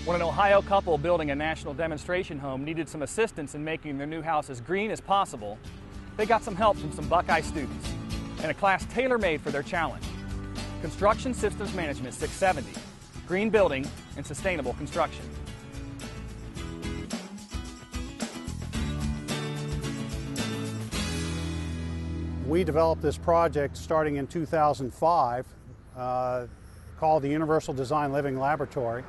When an Ohio couple building a national demonstration home needed some assistance in making their new house as green as possible, they got some help from some Buckeye students in a class tailor-made for their challenge. Construction Systems Management 670, Green Building and Sustainable Construction. We developed this project starting in 2005 called the Universal Design Living Laboratory.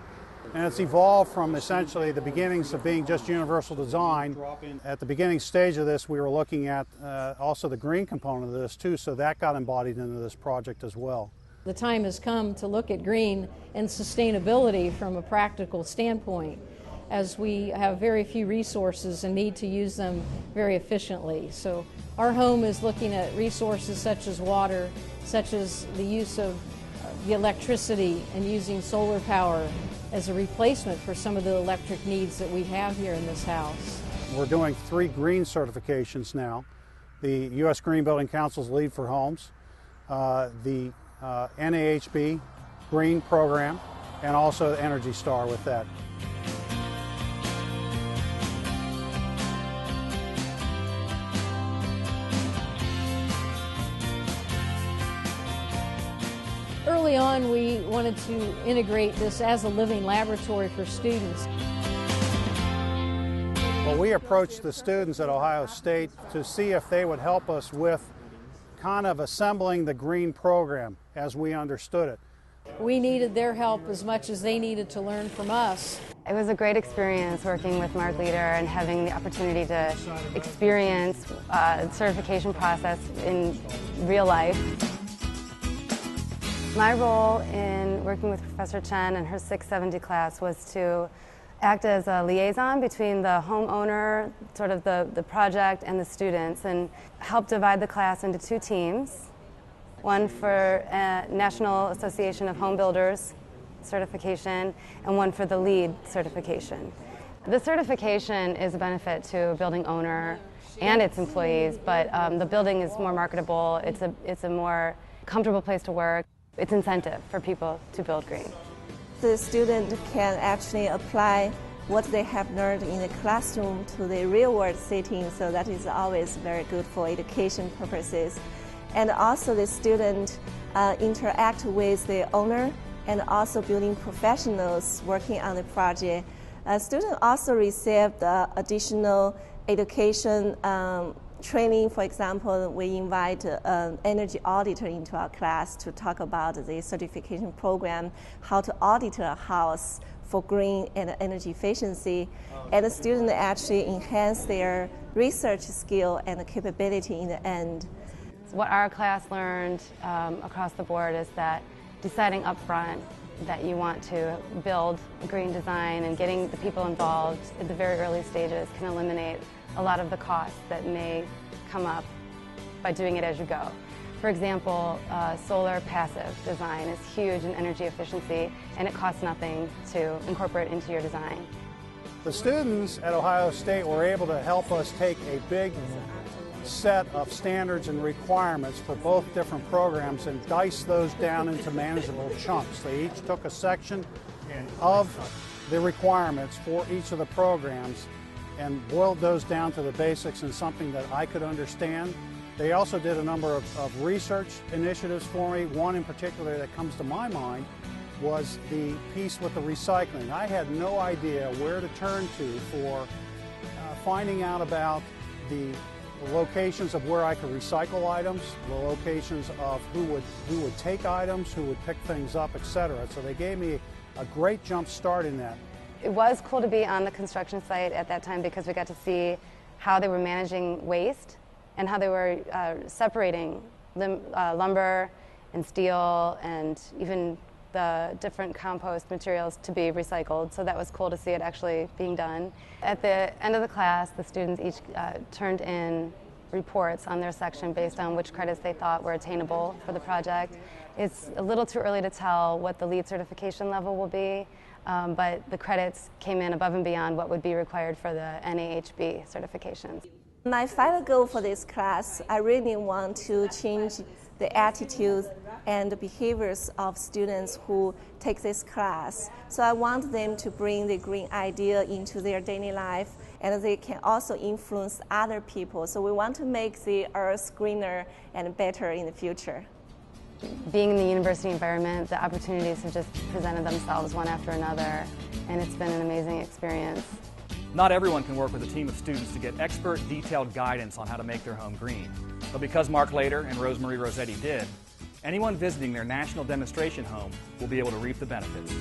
And it's evolved from essentially the beginnings of being just universal design. At the beginning stage of this, we were looking at also the green component of this too, so that got embodied into this project as well. The time has come to look at green and sustainability from a practical standpoint, as we have very few resources and need to use them very efficiently. So our home is looking at resources such as water, such as the use of the electricity and using solar power as a replacement for some of the electric needs that we have here in this house. We're doing 3 green certifications now. The U.S. Green Building Council's Lead for Homes, the NAHB Green Program, and also Energy Star with that. Early on, we wanted to integrate this as a living laboratory for students. Well, we approached the students at Ohio State to see if they would help us with kind of assembling the green program as we understood it. We needed their help as much as they needed to learn from us. It was a great experience working with Mark Leader and having the opportunity to experience the certification process in real life. My role in working with Professor Chen and her 670 class was to act as a liaison between the homeowner, sort of the project, and the students, and help divide the class into 2 teams, one for National Association of Home Builders certification and one for the LEED certification. The certification is a benefit to a building owner and its employees, but the building is more marketable, it's a more comfortable place to work. It's incentive for people to build green. The student can actually apply what they have learned in the classroom to the real-world setting, so that is always very good for education purposes. And also the student interact with the owner and also building professionals working on the project. Students also receive the additional education training. For example, we invite an energy auditor into our class to talk about the certification program, how to audit a house for green and energy efficiency. And the students actually enhance their research skill and capability in the end. What our class learned across the board is that deciding up front that you want to build green design and getting the people involved at the very early stages can eliminate a lot of the costs that may come up by doing it as you go. For example, solar passive design is huge in energy efficiency, and it costs nothing to incorporate into your design. The students at Ohio State were able to help us take a big set of standards and requirements for both different programs and dice those down into manageable chunks. They each took a section of the requirements for each of the programs and boiled those down to the basics in something that I could understand. They also did a number of research initiatives for me. One in particular that comes to my mind was the piece with the recycling. I had no idea where to turn to for finding out about the locations of where I could recycle items, the locations of who would take items, who would pick things up, etc. So they gave me a great jump start in that. It was cool to be on the construction site at that time because we got to see how they were managing waste and how they were separating lumber and steel and even the different compost materials to be recycled. So that was cool to see it actually being done. At the end of the class, the students each turned in reports on their section based on which credits they thought were attainable for the project. It's a little too early to tell what the LEED certification level will be, but the credits came in above and beyond what would be required for the NAHB certifications. My final goal for this class, I really want to change the attitudes and the behaviors of students who take this class. So I want them to bring the green idea into their daily life, and they can also influence other people. So we want to make the earth greener and better in the future. Being in the university environment, the opportunities have just presented themselves one after another, and it's been an amazing experience. Not everyone can work with a team of students to get expert, detailed guidance on how to make their home green. But because Mark Lader and Rosemarie Rossetti did, anyone visiting their national demonstration home will be able to reap the benefits.